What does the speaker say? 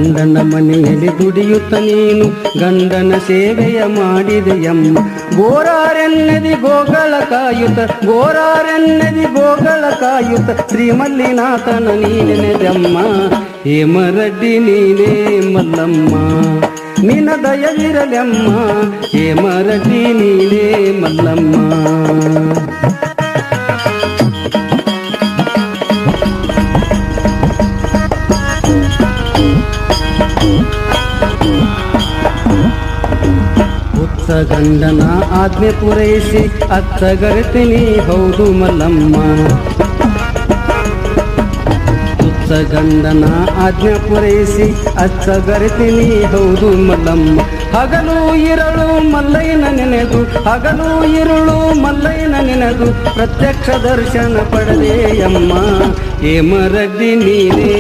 ಗಂಡನ ಮನೆಯಲ್ಲಿ ದುಡಿಯುತ್ತ ನೀನು ಗಂಡನ ಸೇವೆಯ ಮಾಡಿದೆಯಮ್ಮ. ಗೋರಾರೆನ್ನದಿ ಗೋಗಳ ಕಾಯುತ್ತ ಗೋರಾರೆನ್ನದಿ ಗೋಗಳ ಕಾಯುತ್ತ ಶ್ರೀಮಲ್ಲಿನಾಥನ ನೀನೆನೆದಮ್ಮ. ಹೇಮರಡ್ಡಿ ನೀನೇ ಮಲ್ಲಮ್ಮ ನಿನ್ನ ದಯವಿರಲಮ್ಮ. ಹೇಮರಡ್ಡಿ ನೀನೇ ಮಲ್ಲಮ್ಮ. ಹುತ್ತ ಗಂಡನ ಆಜ್ಞೆ ಪೂರೈಸಿ ಅತ್ತಗರ್ತೀನಿ ಹೌದು ಮಲ್ಲಮ್ಮ. ಹುತ್ತ ಗಂಡನ ಆಜ್ಞೆ ಪೂರೈಸಿ ಅತ್ತಗರ್ತೀನಿ ಹೌದು ಮಲ್ಲಮ್ಮ. ಹಗಲು ಇರಳು ಮಲ್ಲಯ್ಯನ ನೆನೆದು ಹಗಲು ಇರುಳು ಮಲ್ಲಯ್ಯನ ನೆನೆದು ಪ್ರತ್ಯಕ್ಷ ದರ್ಶನ ಪಡೆದೆಯಮ್ಮ. ಹೇಮರಡ್ಡಿ ನೀನೇ